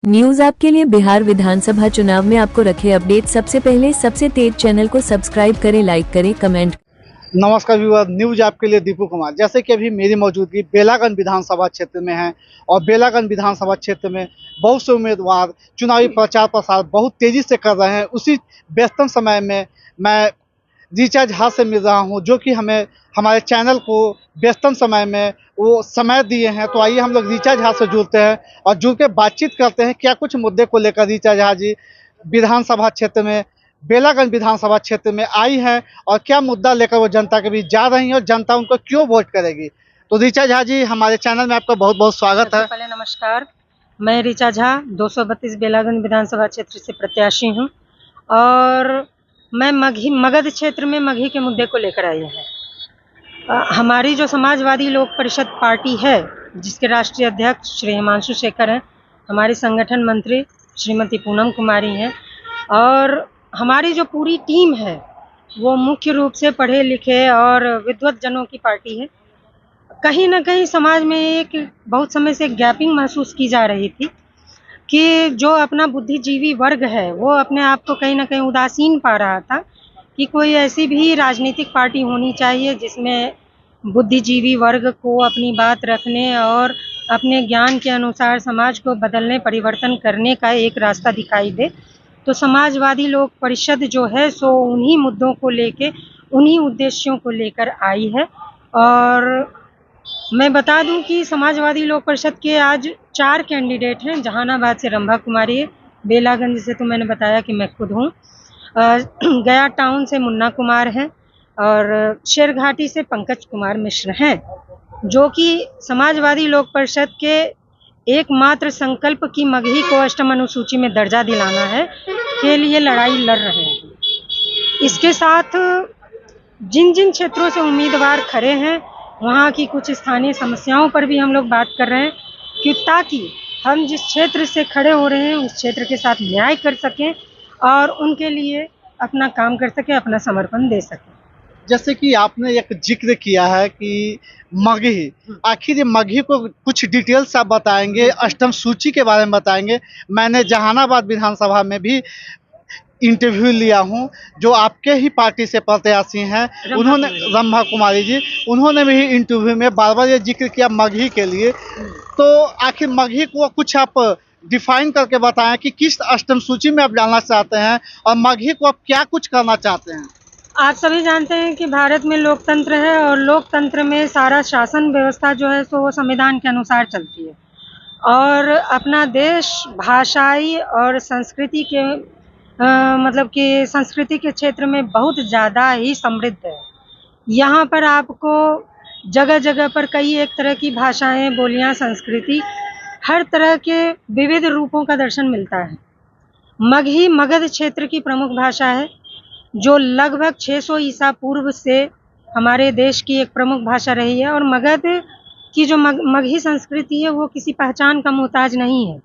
News आपके लिए बिहार विधानसभा चुनाव में आपको रखे अपडेट सबसे पहले सबसे तेज चैनल को सब्सक्राइब करें, लाइक करें, कमेंट। नमस्कार व्यूअर, न्यूज आपके लिए दीपू कुमार। जैसे कि अभी मेरी मौजूदगी बेलागंज विधानसभा क्षेत्र में है और बेलागंज विधानसभा क्षेत्र में बहुत से उम्मीदवार चुनावी प्रचार प्रसार बहुत तेजी से कर रहे हैं। उसी व्यस्तम समय में मैं ऋचा झा से मिल रहा हूं, जो कि हमें हमारे चैनल को व्यस्तम समय में वो समय दिए हैं। तो आइए हम लोग ऋचा झा से जुड़ते हैं और जुड़ के बातचीत करते हैं क्या कुछ मुद्दे को लेकर ऋचा झा जी विधानसभा क्षेत्र में, बेलागंज विधानसभा क्षेत्र में आई हैं और क्या मुद्दा लेकर वो जनता के बीच जा रही हैं और जनता उनको क्यों वोट करेगी। तो ऋचा झा जी, हमारे चैनल में आपका बहुत बहुत स्वागत है। पहले नमस्कार, मैं ऋचा झा 232 बेलागंज विधानसभा क्षेत्र से प्रत्याशी हूं और मैं मगध क्षेत्र में मगही के मुद्दे को लेकर आई है। हमारी जो समाजवादी लोक परिषद पार्टी है, जिसके राष्ट्रीय अध्यक्ष श्री हिमांशु शेखर हैं, हमारी संगठन मंत्री श्रीमती पूनम कुमारी हैं और हमारी जो पूरी टीम है वो मुख्य रूप से पढ़े लिखे और विद्वत जनों की पार्टी है। कहीं ना कहीं समाज में एक बहुत समय से गैपिंग महसूस की जा रही थी कि जो अपना बुद्धिजीवी वर्ग है वो अपने आप को कहीं ना कहीं उदासीन पा रहा था कि कोई ऐसी भी राजनीतिक पार्टी होनी चाहिए जिसमें बुद्धिजीवी वर्ग को अपनी बात रखने और अपने ज्ञान के अनुसार समाज को बदलने, परिवर्तन करने का एक रास्ता दिखाई दे। तो समाजवादी लोक परिषद जो है सो उन्हीं मुद्दों को लेके, उन्हीं उद्देश्यों को लेकर आई है। और मैं बता दूं कि समाजवादी लोक परिषद के आज 4 कैंडिडेट हैं। जहानाबाद से रंभा कुमारी है, बेलागंज से तो मैंने बताया कि मैं खुद हूँ, गया टाउन से मुन्ना कुमार हैं और शेरघाटी से पंकज कुमार मिश्र हैं, जो कि समाजवादी लोक परिषद के एकमात्र संकल्प की मगही को अष्टम अनुसूची में दर्जा दिलाना है के लिए लड़ाई लड़ रहे हैं। इसके साथ जिन जिन क्षेत्रों से उम्मीदवार खड़े हैं वहाँ की कुछ स्थानीय समस्याओं पर भी हम लोग बात कर रहे हैं कि ताकि हम जिस क्षेत्र से खड़े हो रहे हैं उस क्षेत्र के साथ न्याय कर सकें और उनके लिए अपना काम कर सकें, अपना समर्पण दे सकें। जैसे कि आपने एक जिक्र किया है कि मगही, आखिर ये मगही को कुछ डिटेल्स आप बताएंगे, अष्टम सूची के बारे में बताएंगे। मैंने जहानाबाद विधानसभा में भी इंटरव्यू लिया हूं, जो आपके ही पार्टी से प्रत्याशी हैं, उन्होंने, रंभा कुमारी जी, उन्होंने भी इंटरव्यू में बार बार ये जिक्र किया मगही के लिए। तो आखिर मगही को कुछ आप डिफाइन करके बताएं कि किस अष्टम सूची में आप डालना चाहते हैं और मगही को आप क्या कुछ करना चाहते हैं। आप सभी जानते हैं कि भारत में लोकतंत्र है और लोकतंत्र में सारा शासन व्यवस्था जो है सो वो संविधान के अनुसार चलती है और अपना देश भाषाई और संस्कृति के मतलब कि संस्कृति के क्षेत्र में बहुत ज़्यादा ही समृद्ध है। यहाँ पर आपको जगह जगह पर कई एक तरह की भाषाएं, बोलियां, संस्कृति, हर तरह के विविध रूपों का दर्शन मिलता है। मगही मगध क्षेत्र की प्रमुख भाषा है, जो लगभग 600 ईसा पूर्व से हमारे देश की एक प्रमुख भाषा रही है। और मगध की जो मगही संस्कृति है वो किसी पहचान का मोहताज नहीं है।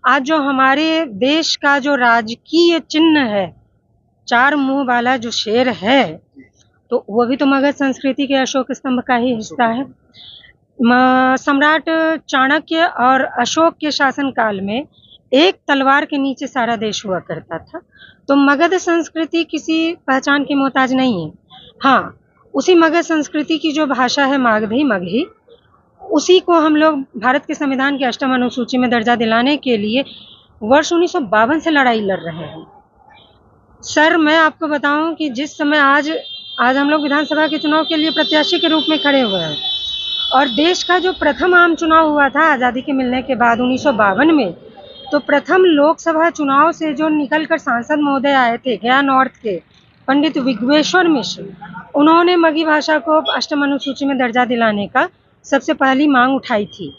आज जो हमारे देश का जो राजकीय चिन्ह है, 4 मुंह वाला जो शेर है, तो वो भी तो मगध संस्कृति के अशोक स्तंभ का ही हिस्सा है। सम्राट चाणक्य और अशोक के शासनकाल में एक तलवार के नीचे सारा देश हुआ करता था। तो मगध संस्कृति किसी पहचान की मोहताज नहीं है। हाँ, उसी मगध संस्कृति की जो भाषा है मागधी, मगही, उसी को हम लोग भारत के संविधान के अष्टम अनुसूची में दर्जा दिलाने के लिए वर्ष 1952 से लड़ाई लड़ रहे हैं। सर, मैं आपको बताऊं कि जिस समय आज हम लोग विधानसभा के चुनाव के लिए प्रत्याशी के रूप में खड़े हुए हैं और देश का जो प्रथम आम चुनाव हुआ था आज़ादी के मिलने के बाद 1952 में, तो प्रथम लोकसभा चुनाव से जो निकलकर सांसद महोदय आए थे गया नॉर्थ के, पंडित विश्वेश्वर मिश्र, उन्होंने मगही भाषा को अष्टम अनुसूची में दर्जा दिलाने का सबसे पहली मांग उठाई थी।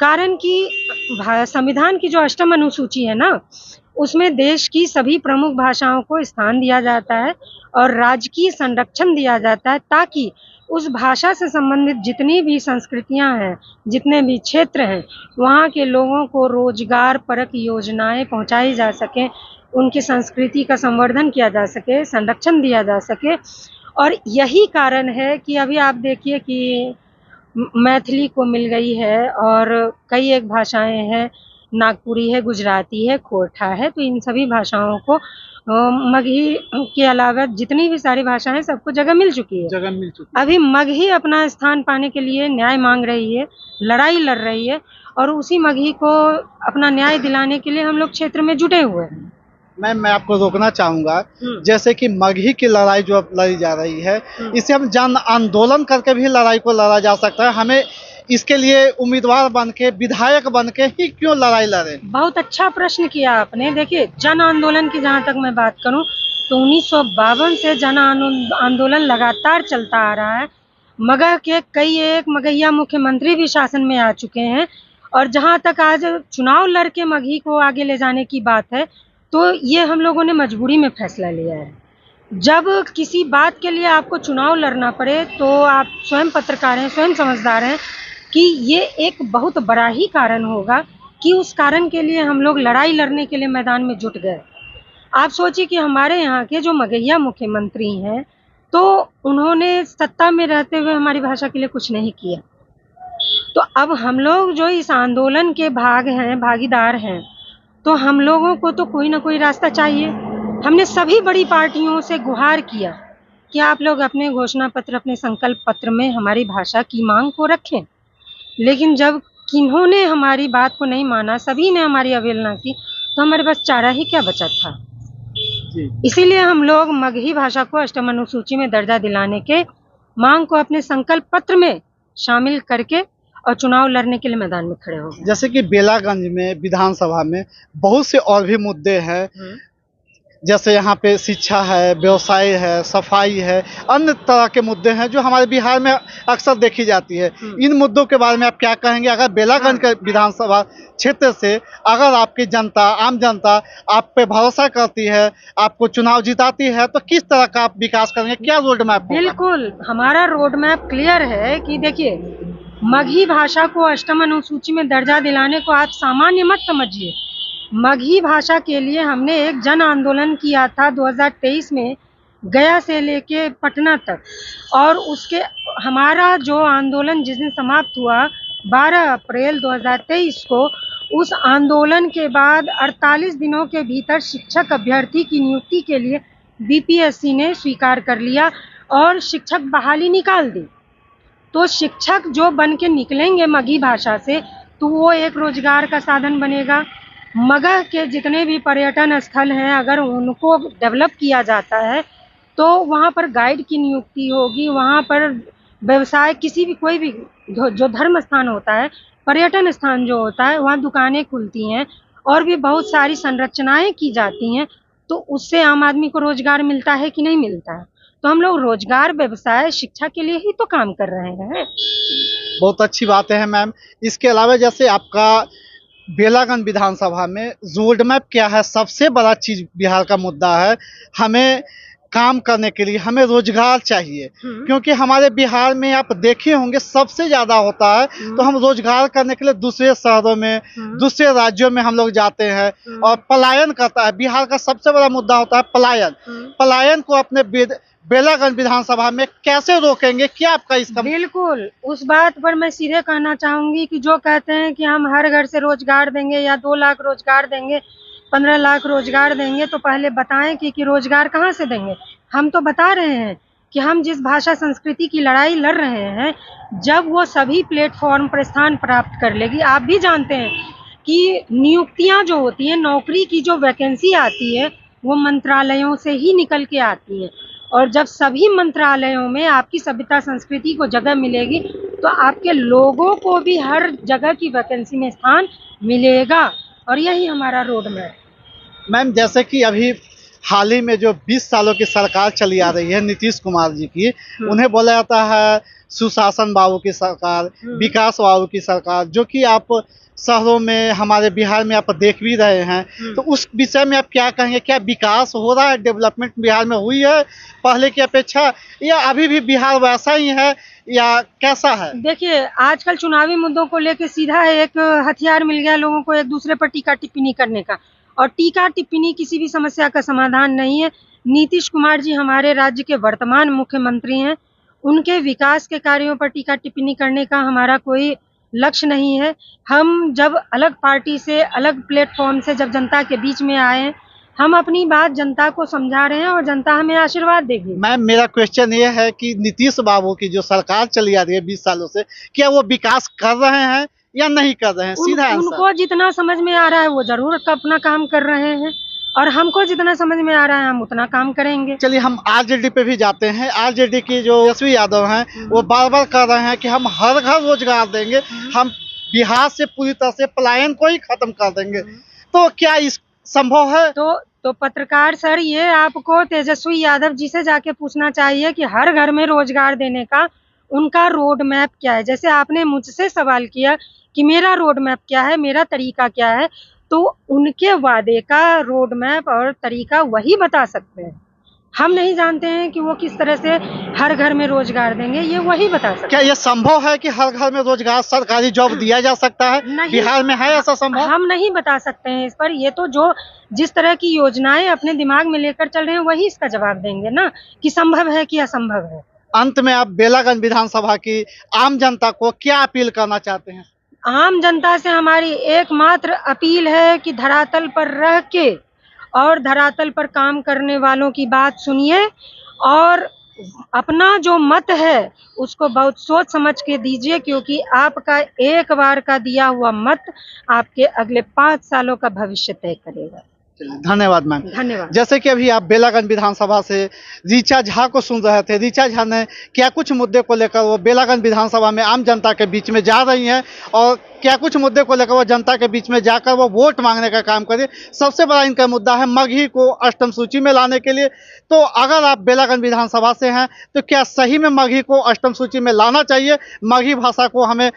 कारण कि संविधान की जो अष्टम अनुसूची है ना, उसमें देश की सभी प्रमुख भाषाओं को स्थान दिया जाता है और राजकीय संरक्षण दिया जाता है, ताकि उस भाषा से संबंधित जितनी भी संस्कृतियां हैं, जितने भी क्षेत्र हैं, वहाँ के लोगों को रोजगार परक योजनाएं पहुँचाई जा सकें, उनकी संस्कृति का संवर्धन किया जा सके, संरक्षण दिया जा सके। और यही कारण है कि अभी आप देखिए कि मैथिली को मिल गई है और कई एक भाषाएं हैं नागपुरी है, गुजराती है, खोरठा है। तो इन सभी भाषाओं को मगही के अलावा जितनी भी सारी भाषाएं हैं, सबको जगह मिल चुकी है। जगह मिल चुकी है। अभी मगही अपना स्थान पाने के लिए न्याय मांग रही है, लड़ाई लड़ रही है, और उसी मगही को अपना न्याय दिलाने के लिए हम लोग क्षेत्र में जुटे हुए हैं। मैं आपको रोकना चाहूंगा, जैसे कि मगही की लड़ाई जो अब लड़ी जा रही है, इसे हम जन आंदोलन करके भी लड़ाई को लड़ा जा सकता है। हमें इसके लिए उम्मीदवार बन के, विधायक बन के ही क्यों लड़ाई लड़े? बहुत अच्छा प्रश्न किया आपने। देखिए, जन आंदोलन की जहाँ तक मैं बात करूँ तो 1952 से जन आंदोलन लगातार चलता आ रहा है। मगह के कई एक मगहिया मुख्यमंत्री भी शासन में आ चुके हैं, और जहाँ तक आज चुनाव लड़के मगही को आगे ले जाने की बात है, तो ये हम लोगों ने मजबूरी में फैसला लिया है। जब किसी बात के लिए आपको चुनाव लड़ना पड़े तो आप स्वयं पत्रकार हैं, स्वयं समझदार हैं कि ये एक बहुत बड़ा ही कारण होगा कि उस कारण के लिए हम लोग लड़ाई लड़ने के लिए मैदान में जुट गए। आप सोचिए कि हमारे यहाँ के जो मगहिया मुख्यमंत्री हैं, तो उन्होंने सत्ता में रहते हुए हमारी भाषा के लिए कुछ नहीं किया। तो अब हम लोग जो इस आंदोलन के भागीदार हैं, तो हम लोगों को तो कोई ना कोई रास्ता चाहिए। हमने सभी बड़ी पार्टियों से गुहार किया कि आप लोग अपने घोषणा पत्र, अपने संकल्प पत्र में हमारी भाषा की मांग को रखें, लेकिन जब किन्होंने हमारी बात को नहीं माना, सभी ने हमारी अवहेलना की, तो हमारे पास चारा ही क्या बचा था। इसीलिए हम लोग मगही भाषा को अष्टम अनुसूची में दर्जा दिलाने के मांग को अपने संकल्प पत्र में शामिल करके और चुनाव लड़ने के लिए मैदान में खड़े हो गए। जैसे कि बेलागंज में विधानसभा में बहुत से और भी मुद्दे हैं, जैसे यहाँ पे शिक्षा है, व्यवसाय है, सफाई है, अन्य तरह के मुद्दे हैं जो हमारे बिहार में अक्सर देखी जाती है। इन मुद्दों के बारे में आप क्या कहेंगे? अगर बेलागंज के विधानसभा क्षेत्र से अगर आपकी जनता, आम जनता आप पे भरोसा करती है, आपको चुनाव जिताती है, तो किस तरह का आप विकास करेंगे? क्या रोड मैप होगा? बिल्कुल, हमारा रोड मैप क्लियर है कि देखिए, मगही भाषा को अष्टम अनुसूची में दर्जा दिलाने को आप सामान्य मत समझिए। मगही भाषा के लिए हमने एक जन आंदोलन किया था 2023 में, गया से लेके पटना तक, और उसके हमारा जो आंदोलन जिस दिन समाप्त हुआ 12 अप्रैल 2023 को, उस आंदोलन के बाद 48 दिनों के भीतर शिक्षक अभ्यर्थी की नियुक्ति के लिए बीपीएससी ने स्वीकार कर लिया और शिक्षक बहाली निकाल दी। तो शिक्षक जो बन के निकलेंगे मगही भाषा से, तो वो एक रोजगार का साधन बनेगा। मगह के जितने भी पर्यटन स्थल हैं, अगर उनको डेवलप किया जाता है तो वहाँ पर गाइड की नियुक्ति होगी, वहाँ पर व्यवसाय, किसी भी कोई भी जो धर्म स्थान होता है, पर्यटन स्थान जो होता है, वहाँ दुकानें खुलती हैं और भी बहुत सारी संरचनाएं की जाती हैं, तो उससे आम आदमी को रोजगार मिलता है कि नहीं मिलता है। तो हम लोग रोजगार, व्यवसाय, शिक्षा के लिए ही तो काम कर रहे हैं। बहुत अच्छी बातें हैं मैम। इसके अलावा जैसे आपका बेलागंज विधानसभा में रोड मैप क्या है? सबसे बड़ा चीज बिहार का मुद्दा है, हमें काम करने के लिए हमें रोजगार चाहिए, क्योंकि हमारे बिहार में आप देखे होंगे सबसे ज्यादा होता है, तो हम रोजगार करने के लिए दूसरे शहरों में, दूसरे राज्यों में हम लोग जाते हैं और पलायन करता है। बिहार का सबसे बड़ा मुद्दा होता है पलायन। पलायन को अपने बेलागंज विधानसभा में कैसे रोकेंगे? क्या आपका इसका? बिल्कुल, उस बात पर मैं सीधे कहना चाहूंगी कि जो कहते हैं कि हम हर घर से रोजगार देंगे या 2 लाख रोजगार देंगे, 15 लाख रोजगार देंगे, तो पहले बताएं कि रोजगार कहाँ से देंगे। हम तो बता रहे हैं कि हम जिस भाषा संस्कृति की लड़ाई लड़ रहे हैं, जब वो सभी प्लेटफॉर्म पर स्थान प्राप्त कर लेगी, आप भी जानते हैं कि नियुक्तियां जो होती हैं, नौकरी की जो वैकेंसी आती है, वो मंत्रालयों से ही निकल के आती है, और जब सभी मंत्रालयों में आपकी सभ्यता संस्कृति को जगह मिलेगी, तो आपके लोगों को भी हर जगह की वैकेंसी में स्थान मिलेगा, और यही हमारा रोड मैप। मैम, जैसे कि अभी हाल ही में जो 20 सालों की सरकार चली आ रही है नीतीश कुमार जी की, उन्हें बोला जाता है सुशासन बाबू की सरकार, विकास बाबू की सरकार, जो कि आप शहरों में, हमारे बिहार में आप देख भी रहे हैं। तो उस विषय में आप क्या कहेंगे? क्या विकास हो रहा है, डेवलपमेंट बिहार में हुई है पहले की अपेक्षा, या अभी भी बिहार वैसा ही है, या कैसा है? देखिए, आजकल चुनावी मुद्दों को लेकर सीधा एक हथियार मिल गया लोगों को, एक दूसरे पर टीका टिप्पणी करने का, और टीका टिप्पणी किसी भी समस्या का समाधान नहीं है। नीतीश कुमार जी हमारे राज्य के वर्तमान मुख्यमंत्री हैं, उनके विकास के कार्यों पर टीका टिप्पणी करने का हमारा कोई लक्ष्य नहीं है। हम जब अलग पार्टी से, अलग प्लेटफॉर्म से जब जनता के बीच में आए, हम अपनी बात जनता को समझा रहे हैं और जनता हमें आशीर्वाद देगी। मैम, मेरा क्वेश्चन ये है कि नीतीश बाबू की जो सरकार चली आ रही है 20 सालों से, क्या वो विकास कर रहे हैं या नहीं कर रहे हैं? सीधा आंसर। उनको जितना समझ में आ रहा है वो जरूर अपना काम कर रहे हैं, और हमको जितना समझ में आ रहा है हम उतना काम करेंगे। चलिए हम आरजेडी पे भी जाते हैं। आरजेडी की जो तेजस्वी यादव हैं वो बार बार कह रहे हैं कि हम हर घर रोजगार देंगे, हम बिहार से पूरी तरह से पलायन को ही खत्म कर देंगे। तो क्या इस संभव है? तो पत्रकार सर, ये आपको तेजस्वी यादव जी से जाके पूछना चाहिए कि हर घर में रोजगार देने का उनका रोड मैप क्या है। जैसे आपने मुझसे सवाल किया कि मेरा रोड मैप क्या है, मेरा तरीका क्या है, तो उनके वादे का रोड मैप और तरीका वही बता सकते हैं। हम नहीं जानते हैं कि वो किस तरह से हर घर में रोजगार देंगे, ये वही बता सकते हैं। क्या ये संभव है कि हर घर में रोजगार, सरकारी जॉब दिया जा सकता है? नहीं, बिहार में है ऐसा संभव? हम नहीं बता सकते हैं इस पर। ये तो जो जिस तरह की योजनाएं अपने दिमाग में लेकर चल रहे हैं वही इसका जवाब देंगे ना, कि संभव है कि असंभव है। अंत में आप बेलागंज विधानसभा की आम जनता को क्या अपील करना चाहते हैं? आम जनता से हमारी एकमात्र अपील है कि धरातल पर रह के और धरातल पर काम करने वालों की बात सुनिए, और अपना जो मत है उसको बहुत सोच समझ के दीजिए, क्योंकि आपका एक बार का दिया हुआ मत आपके अगले 5 सालों का भविष्य तय करेगा। चलिए, धन्यवाद मैम। धन्यवाद। जैसे कि अभी आप बेलागंज विधानसभा से ऋचा झा को सुन रहे थे। ऋचा झा ने क्या कुछ मुद्दे को लेकर वो बेलागंज विधानसभा में आम जनता के बीच में जा रही हैं, और क्या कुछ मुद्दे को लेकर वो जनता के बीच में जाकर वो वोट मांगने का काम करें। सबसे बड़ा इनका मुद्दा है मगही को अष्टम सूची में लाने के लिए। तो अगर आप बेलागंज विधानसभा से हैं तो क्या सही में मगही को अष्टम सूची में लाना चाहिए? मगही भाषा को हमें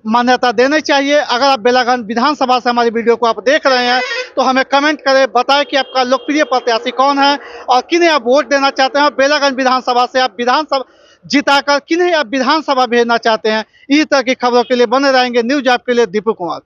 मान्यता देनी चाहिए? अगर आप बेलागंज विधानसभा से हमारी वीडियो को आप देख रहे हैं तो हमें कमेंट करें, बताएं कि आपका लोकप्रिय प्रत्याशी कौन है और किन्हें आप वोट देना चाहते हैं। बेलागंज विधानसभा से आप विधानसभा जिताकर किन्हें आप विधानसभा भेजना चाहते हैं। इसी तरह की खबरों के लिए बने रहेंगे न्यूज ऐप के लिए दीपू कुमार।